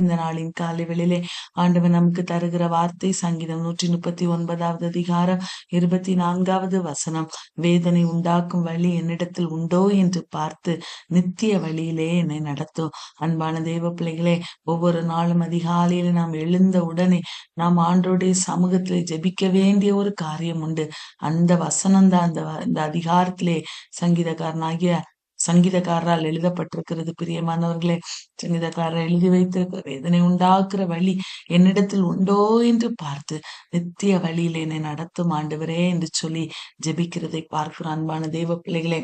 இந்த நாளின் காலை வேளையிலே ஆண்டவர் நமக்கு தருகிற வார்த்தை சங்கீதம் 139 அதிகாரம் 24 வசனம். வேதனை உண்டாக்கும் வழி என்னிடத்தில் உண்டோ என்று பார்த்து நித்திய வழியிலே என்னை நடத்தும். அன்பான தேவ பிள்ளைகளே, ஒவ்வொரு நாளும் அதிகாலையில நாம் எழுந்த உடனே நாம் ஆண்டவருடைய சமூகத்திலே ஜெபிக்க வேண்டிய ஒரு காரியம் உண்டு. அந்த வசனம் தான் இந்த அதிகாரத்திலே சங்கீதக்காரரால் எழுதப்பட்டிருக்கிறது. பிரியமானவர்களே, சங்கீதக்காரர் எழுதி வைத்திருக்கிற வேதனை உண்டாக்குற வழி என்னிடத்தில் உண்டோ என்று பார்த்து நித்திய வழியில் என்னை நடத்தும் ஆண்டவரே என்று சொல்லி ஜெபிக்கிறதை பார்க்கிறோம். அன்பான தேவ பிள்ளைகளே,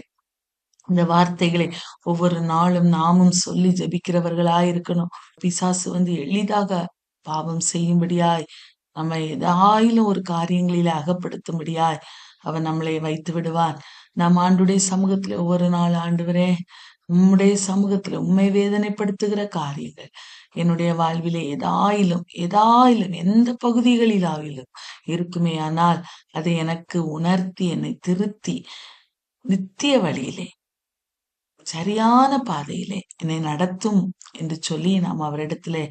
இந்த வார்த்தைகளை ஒவ்வொரு நாளும் நாமும் சொல்லி ஜெபிக்கிறவர்களாய் இருக்கணும். பிசாசு எளிதாக பாவம் செய்யும்படியாய், நம்ம ஏதாயிலும் ஒரு காரியங்களில அகப்படுத்தும்படியாய் அவன் நம்மளை வைத்து விடுவான். நாம் ஆண்டுடைய சமூகத்துல ஒவ்வொரு நாள், ஆண்டவரே, உம்முடைய சமூகத்துல உம்மை வேதனைப்படுத்துகிற காரியங்கள் என்னுடைய வாழ்விலே ஏதாயிலும் எந்த பகுதிகளிலாயிலும் இருக்குமே, ஆனால் அதை எனக்கு உணர்த்தி என்னை திருத்தி நித்திய வழியிலே சரியான பாதையிலே என்னை நடத்தும் என்று சொல்லி நாம் அவரிடத்திலே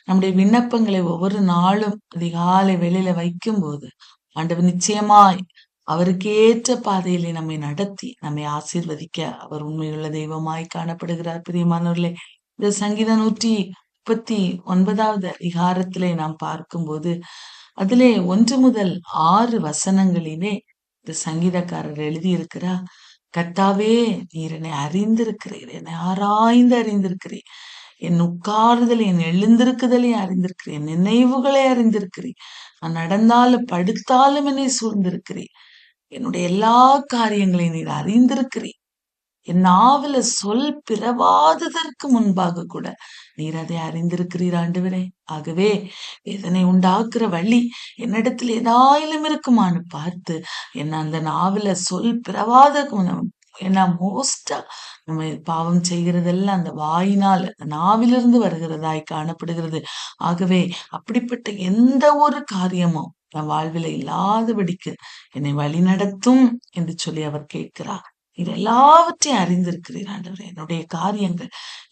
நம்முடைய விண்ணப்பங்களை ஒவ்வொரு நாளும் அதிகாலை வேளையில வைக்கும் போது ஆண்டவர் நிச்சயமாய் அவருக்கேற்ற பாதையிலே நம்மை நடத்தி நம்மை ஆசீர்வதிக்க அவர் உண்மையுள்ள தெய்வமாய் காணப்படுகிறார். பிரியமானவர்களே, இந்த சங்கீதம் 139 அதிகாரத்திலே நாம் பார்க்கும்போது அதிலே 1 முதல் 6 வசனங்களிலே இந்த சங்கீதக்காரர் எழுதியிருக்கிறார். கர்த்தாவே, நீர் என்னை அறிந்திருக்கிறீர், என்னை ஆராய்ந்து அறிந்திருக்கிறீர், என் உட்காருதலை என் எழுந்திருக்குதலை அறிந்திருக்கிறேன், என் நினைவுகளை அறிந்திருக்கிறேன், நான் நடந்தாலும் படுத்தாலும் என்னை சூழ்ந்திருக்கிறேன், என்னுடைய எல்லா காரியங்களையும் நீர் அறிந்திருக்கிறீர், என் நாவில சொல் பிறவாததற்கு முன்பாக கூட நீர் அதை அறிந்திருக்கிறீர் ஆண்டவரே. ஆகவே வேதனை உண்டாக்குற வழி என்னிடத்தில் ஏதாயிலும் இருக்குமான்னு பார்த்து என்ன அந்த நாவில சொல் பிறவாதற்கு ஏன்னா மோஸ்டா நம்ம பாவம் செய்கிறதெல்லாம் அந்த வாயினால் அந்த நாவிலிருந்து வருகிறதாய் காணப்படுகிறது. ஆகவே அப்படிப்பட்ட எந்த ஒரு காரியமும் என் வாழ்வில இல்லாதபடிக்கு என்னை வழி நடத்தும் என்று சொல்லி அவர் கேட்கிறார். இது எல்லாவற்றையும் அறிந்திருக்கிறீர் ஆண்டவரே. என்னுடைய காரியங்கள்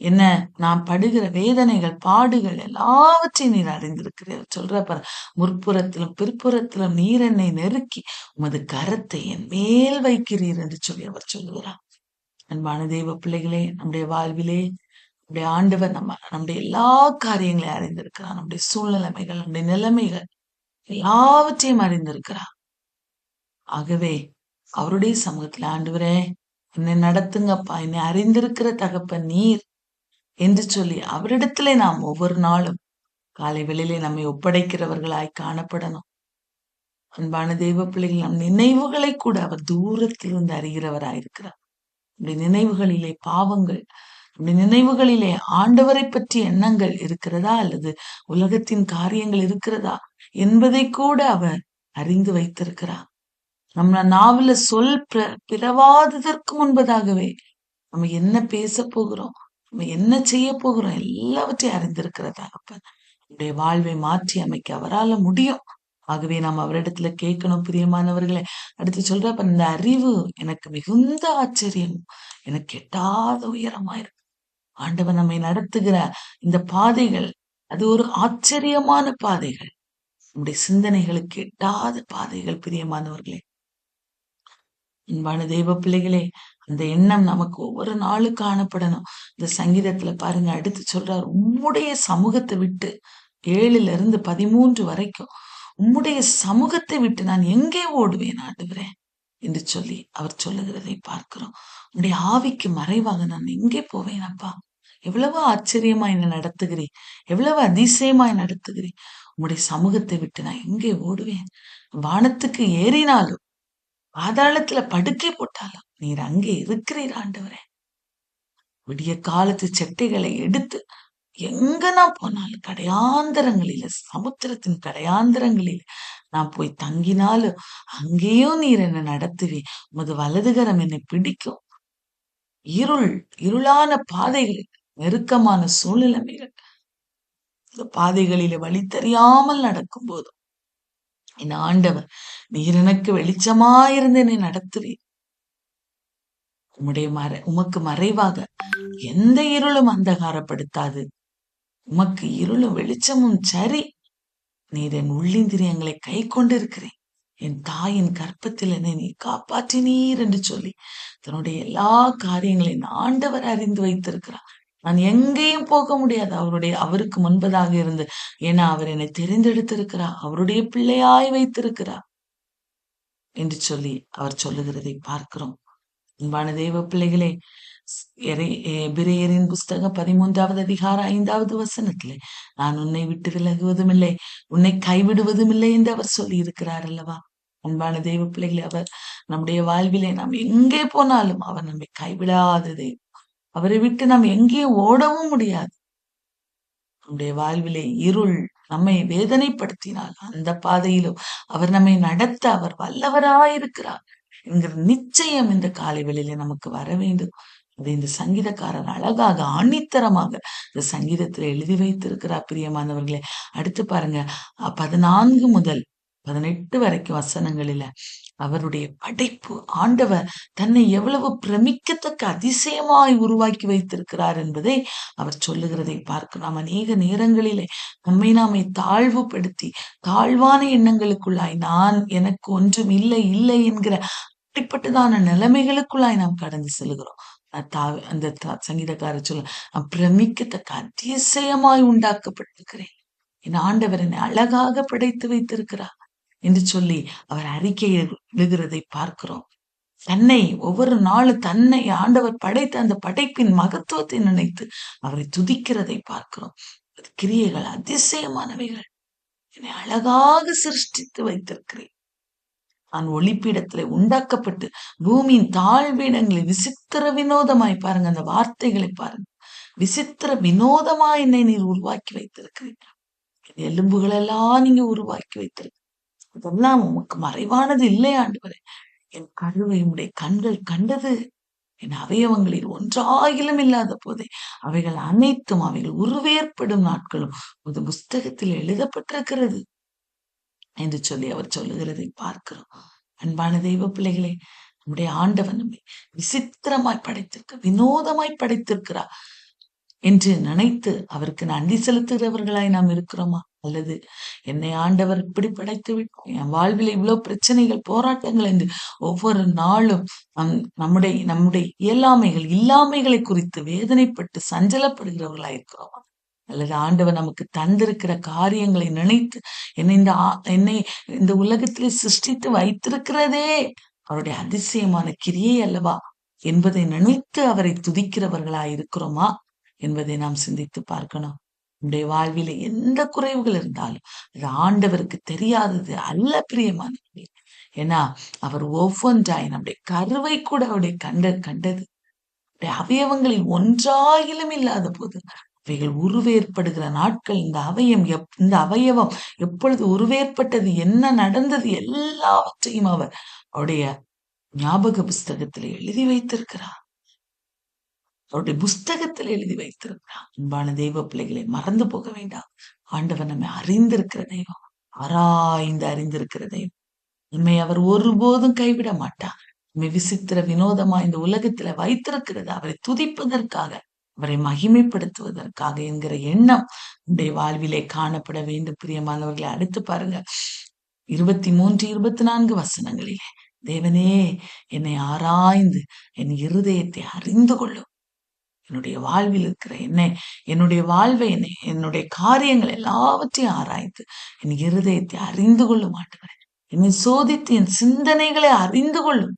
என்ன, நான் படுகிற வேதனைகள் பாடுகள் எல்லாவற்றையும் நீர் அறிந்திருக்கிறீர். சொல்றப்ப முற்புறத்திலும் பிற்புறத்திலும் நீர் என்னை நெருக்கி உமது கரத்தை என் மேல் வைக்கிறீர் என்று சொல்லி அவர் சொல்லுகிறார். அன்பான தெய்வ பிள்ளைகளே, நம்முடைய வாழ்விலே நம்முடைய ஆண்டவர் நம்முடைய எல்லா காரியங்களையும் அறிந்திருக்கிறார். நம்முடைய சூழ்நிலைமைகள், நம்முடைய நிலைமைகள் எல்லாவற்றையும் அறிந்திருக்கிறார். ஆகவே அவருடைய சமூகத்துல, ஆண்டவரே என்னை நடத்துங்கப்பா, என்னை அறிந்திருக்கிற தகப்பன் நீர் என்று சொல்லி அவரிடத்திலே நாம் ஒவ்வொரு நாளும் காலை வேளையிலே நம்மை ஒப்படைக்கிறவர்களாய் காணப்படணும். அன்பான தெய்வ பிள்ளைகள், நம் நினைவுகளை கூட அவர் தூரத்திலிருந்து அறிகிறவராயிருக்கிறார். நம்முடைய நினைவுகளிலே பாவங்கள், நம்முடைய நினைவுகளிலே ஆண்டவரை பற்றிய எண்ணங்கள் இருக்கிறதா அல்லது உலகத்தின் காரியங்கள் இருக்கிறதா என்பதை கூட அவர் அறிந்து வைத்திருக்கிறார். நம்ம நாவில சொல் பிறவாததற்கு முன்பதாகவே நம்ம என்ன பேச போகிறோம், நம்ம என்ன செய்ய போகிறோம் எல்லாவற்றையும் அறிந்திருக்கிறதாகப்ப நம்முடைய வாழ்வை மாற்றி அமைக்க அவரால் முடியும். ஆகவே நாம் அவரிடத்துல கேட்கணும். பிரியமானவர்களே, அடுத்து சொல்றப்ப இந்த அறிவு எனக்கு மிகுந்த ஆச்சரியம், எனக்கு எட்டாத உயரமாயிருக்கு. ஆண்டவர் நம்மை நடத்துகிற இந்த பாதைகள் அது ஒரு ஆச்சரியமான பாதைகள், நம்முடைய சிந்தனைகளுக்கு எட்டாத பாதைகள். பிரியமானவர்களே, அன்பான தெய்வ பிள்ளைகளே, அந்த எண்ணம் நமக்கு ஒவ்வொரு நாளும் காணப்படணும். இந்த சங்கீதத்துல பாருங்க, அடுத்து சொல்றார், உம்முடைய சமூகத்தை விட்டு 7-13 வரைக்கும் உம்முடைய சமூகத்தை விட்டு நான் எங்கே ஓடுவேன் ஆண்டவரே என்று சொல்லி அவர் சொல்லுகிறதை பார்க்கிறோம். உம்முடைய ஆவிக்கு மறைவாக நான் எங்கே போவேன் அப்பா? எவ்வளவு ஆச்சரியமா என்னை நடத்துகிறேன், எவ்வளவு அதிசயமாய் நடத்துகிறேன். உம்முடைய சமூகத்தை விட்டு நான் எங்கே ஓடுவேன்? வானத்துக்கு ஏறினாலும் பாதாளத்துல படுக்கை போட்டாலும் நீர் அங்கே இருக்கிறீர் ஆண்டவரே. விடிய காலத்து செட்டைகளை எடுத்து எங்க நான் போனாலும் கடையாந்தரங்களில, சமுத்திரத்தின் கடையாந்தரங்களில நான் போய் தங்கினாலும் அங்கேயும் நீர் என்னை நடத்துவே. உமது வலதுகரம் என்னை பிடிக்கும். இருளான பாதைகள், நெருக்கமான சூழ்நிலைமைகள், பாதைகளில வழி தெரியாமல் நடக்கும் போதும் என் ஆண்டவர் நீர் எனக்கு வெளிச்சமாயிருந்து என்னை நடத்துவீர். உமக்கு மறைவாக எந்த இருளும் அந்தகாரப்படுத்தாது. உமக்கு இருளும் வெளிச்சமும் சரி. நீர் என் உள்ளிந்திரியங்களை கை கொண்டிருக்கிறேன். என் தாயின் கற்பத்தில் என்னை நீ காப்பாற்றினீர் என்று சொல்லி தன்னுடைய எல்லா காரியங்களையும் ஆண்டவர் அறிந்து வைத்திருக்கிறார். நான் எங்கேயும் போக முடியாது அவருக்கு முன்பதாக இருந்து. ஏன்னா அவர் என்னை தெரிந்தெடுத்திருக்கிறார், அவருடைய பிள்ளையாய் வைத்திருக்கிறார் என்று சொல்லி அவர் சொல்லுகிறதை பார்க்கிறோம். அன்பான தேவ பிள்ளைகளே, எபிரேயரின் புஸ்தகம் 13வது அதிகாரம் 5வது வசனத்திலே, நான் உன்னை விட்டு விலகுவதும் இல்லை, உன்னை கைவிடுவதும் இல்லை என்று அவர் சொல்லி இருக்கிறார் அல்லவா? அன்பான தெய்வ பிள்ளைகளே, அவர் நம்முடைய வாழ்விலே நாம் எங்கே போனாலும் அவர் நம்மை கைவிடாததை, அவரை விட்டு நாம் எங்கேயும் ஓடவும் முடியாது. நம்முடைய வாழ்விலே இருள் நம்மை வேதனைப்படுத்தினால் அந்த பாதையிலும் அவர் நம்மை நடத்த அவர் வல்லவராயிருக்கிறார் என்கிற நிச்சயம் இந்த காலை வேளையிலே நமக்கு வர வேண்டும். அதை இந்த சங்கீதக்காரர் அழகாக ஆணித்தரமாக இந்த சங்கீதத்துல எழுதி வைத்திருக்கிறார். பிரியமானவர்களே, அடுத்து பாருங்க, 14 முதல் 18 வரைக்கும் வசனங்களில அவருடைய படைப்பு, ஆண்டவர் தன்னை எவ்வளவு பிரமிக்கத்தக்க அதிசயமாய் உருவாக்கி வைத்திருக்கிறார் என்பதை அவர் சொல்லுகிறதை பார்க்கலாம். அநேக நேரங்களிலே நம்மை நாமே தாழ்வுபடுத்தி தாழ்வான எண்ணங்களுக்குள்ளாய், நான் எனக்கு ஒன்றும் இல்லை இல்லை என்கிற அப்படிப்பட்டதான நிலைமைகளுக்குள்ளாய் நாம் கடந்து செல்கிறோம். அந்த சங்கீதக்காரர் சொல்ல, நான் பிரமிக்கத்தக்க அதிசயமாய் உண்டாக்கப்பட்டிருக்கிறேன், என் ஆண்டவர் என்னை அழகாக படைத்து வைத்திருக்கிறார் என்று சொல்லி அவர் அறிக்கையை எழுதுகிறதை பார்க்கிறோம். தன்னை ஒவ்வொரு நாளும் தன்னை ஆண்டவர் படைத்த அந்த படைப்பின் மகத்துவத்தை நினைத்து அவரை துதிக்கிறதை பார்க்கிறோம். கிரியைகள் அதிசயமானவைகள், என்னை அழகாக சிருஷ்டித்து வைத்திருக்கிறேன். நான் ஒளிப்பீடத்துல உண்டாக்கப்பட்டு பூமியின் தாழ்வீடங்களை விசித்திர வினோதமாய், பாருங்க அந்த வார்த்தைகளை பாருங்க, விசித்திர வினோதமாய் என்னை நீர் உருவாக்கி வைத்திருக்கிறீங்க. எலும்புகள் எல்லாம் நீங்க உருவாக்கி வைத்திருக்க, இதெல்லாம் உமக்கு மறைவானது இல்லை ஆண்டவரே. என் கருவை உடைய கண்கள் கண்டது, என் அவயவங்களில் ஒன்றாகிலும் இல்லாத போதே அவைகள் அனைத்தும் அவைகள் உருவேற்படும் நாட்களும் ஒரு புஸ்தகத்தில் எழுதப்பட்டிருக்கிறது என்று சொல்லி அவர் சொல்லுகிறதை பார்க்கிறோம். அன்பான தெய்வ பிள்ளைகளே, நம்முடைய ஆண்டவன் நம்மை விசித்திரமாய் படைத்திருக்க, வினோதமாய் படைத்திருக்கிறார் என்று நினைத்து அவருக்கு நன்றி செலுத்துகிறவர்களாய் நாம் இருக்கிறோமா? அல்லது என்னை ஆண்டவர் இப்படி படைத்து விட்டோம், என் வாழ்வில் இவ்வளவு பிரச்சனைகள் போராட்டங்கள் என்று ஒவ்வொரு நாளும் நம்முடைய இயலாமைகள் இல்லாமைகளை குறித்து வேதனைப்பட்டு சஞ்சலப்படுகிறவர்களாய் இருக்கிறோமா? அல்லது ஆண்டவர் நமக்கு தந்திருக்கிற காரியங்களை நினைத்து என்னை இந்த உலகத்திலே சிருஷ்டித்து வைத்திருக்கிறதே அவருடைய அதிசயமான கிரியை அல்லவா என்பதை நினைத்து அவரை துதிக்கிறவர்களாய் இருக்கிறோமா என்பதை நாம் சிந்தித்து பார்க்கணும். நம்முடைய வாழ்வில எந்த குறைவுகள் இருந்தாலும் அது ஆண்டவருக்கு தெரியாதது அல்ல பிரியமானவர்களே. ஏன்னா அவர் ஒவ்வொன்றாய் நம்முடைய கருவை கூட அவருடைய கண்டது, அவயவங்களில் ஒன்றாயிலும் இல்லாத போது அவைகள் உருவேற்படுகிற நாட்கள், இந்த அவயவம் எப்பொழுது உருவேற்பட்டது, என்ன நடந்தது, எல்லாவற்றையும் அவர் அவருடைய ஞாபக புஸ்தகத்தில் எழுதி வைத்திருக்கிறார். அவருடைய புஸ்தகத்தில் எழுதி வைத்திருக்கிறார். அன்பான தெய்வ பிள்ளைகளை, மறந்து போக வேண்டாம். ஆண்டவர் நம்மை அறிந்திருக்கிற தெய்வம், ஆராய்ந்து அறிந்திருக்கிற தெய்வம். நம்மை அவர் ஒருபோதும் கைவிட மாட்டார். நம்மை விசித்திர வினோதமா இந்த உலகத்துல வைத்திருக்கிறது அவரை துதிப்பதற்காக, அவரை மகிமைப்படுத்துவதற்காக என்கிற எண்ணம் நம்முடைய வாழ்விலே காணப்பட வேண்டும். பிரியமானவர்களை, அடுத்து பாருங்க 23, 24 வசனங்களிலே, தேவனே என்னை ஆராய்ந்து என் இருதயத்தை அறிந்து கொள்ளும். என்னுடைய வாழ்வில் இருக்கிற என்னுடைய வாழ்வை, என்னுடைய காரியங்கள் எல்லாவற்றையும் ஆராய்ந்து என் இருதயத்தை அறிந்து கொள்ளும் ஆண்டவரே. என்னை சோதித்து என் சிந்தனைகளை அறிந்து கொள்ளும்.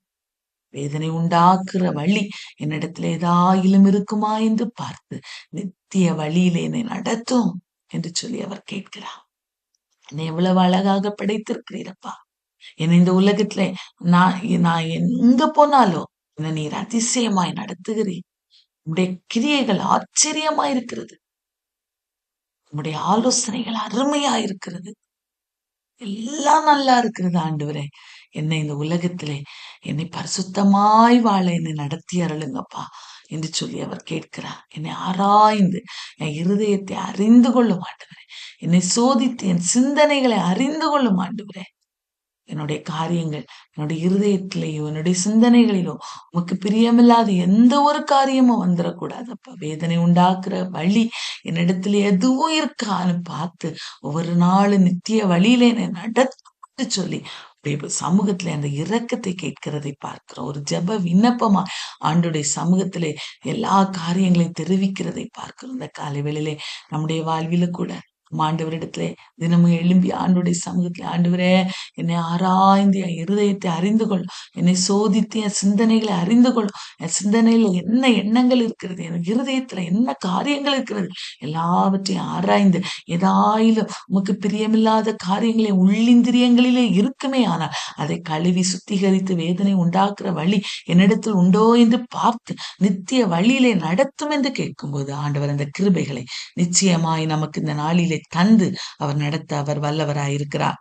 வேதனை உண்டாக்குற வழி என்னிடத்துல ஏதாயிலும் இருக்குமா என்று பார்த்து நித்திய வழியிலே என்னை நடத்தும் என்று சொல்லி அவர் கேட்கிறார். என்னை எவ்வளவு அழகாக படைத்திருக்கிறீரப்பா. என்னை இந்த உலகத்துல நான் எங்க போனாலும் என்னை நீர் அதிசயமாய் நடத்துகிறீர். உம்முடைய கிரியைகள் ஆச்சரியமா இருக்கிறது, உம்முடைய ஆலோசனைகள் அருமையா இருக்கிறது, எல்லாம் நல்லா இருக்கிறது ஆண்டவரே. என்னை இந்த உலகத்திலே என்னை பரிசுத்தமாய் வாழ என்னை நடத்தி அருளுங்கப்பா என்று சொல்லி அவர் கேட்கிறார். என்னை ஆராய்ந்து என் இருதயத்தை அறிந்து கொள்ளும் ஆண்டவரே. என்னை சோதித்து என் சிந்தனைகளை அறிந்து கொள்ளும் ஆண்டவரே என்னுடைய காரியங்கள் என்னுடைய இருதயத்திலேயோ என்னுடைய சிந்தனைகளிலோ உமக்கு பிரியமில்லாத எந்த ஒரு காரியமும் வந்துடக்கூடாதப்பா. வேதனை உண்டாக்குற வழி என்னிடத்துல எதுவும் இருக்கான்னு பார்த்து ஒவ்வொரு நாளும் நித்திய வழியில என்னை நடத்து சொல்லி அப்படியே சமூகத்திலே அந்த இரக்கத்தை கேட்கிறதை பார்க்கிறோம். ஒரு ஜெப விண்ணப்பமா ஆண்டுடைய சமூகத்திலே எல்லா காரியங்களையும் தெரிவிக்கிறதை பார்க்கிறோம். இந்த காலை வேளையிலே நம்முடைய வாழ்வில கூட ஆண்டவரிடத்திலே தினமும் எழும்பி ஆண்டுடைய சமூகத்திலே, ஆண்டவரே என்னை ஆராய்ந்து என் இருதயத்தை அறிந்து கொள், என்னை சோதித்து என் சிந்தனைகளை அறிந்து கொள், என் சிந்தனையில என்ன எண்ணங்கள் இருக்கிறது, என் இருதயத்துல என்ன காரியங்கள் இருக்கிறது, எல்லாவற்றையும் ஆராய்ந்து ஏதாயிலும் உமக்கு பிரியமில்லாத காரியங்களை உள்ளிந்திரியங்களிலே இருக்குமே ஆனால் அதை கழுவி சுத்திகரித்து வேதனை உண்டாக்குற வழி என்னிடத்தில் உண்டோ என்று பார்த்து நித்திய வழியிலே நடத்தும் என்று கேட்கும்போது ஆண்டவர் அந்த கிருபைகளை நிச்சயமாய் நமக்கு இந்த நாளிலே தந்து அவர் நடத்த அவர் வல்லவராயிருக்கிறார்.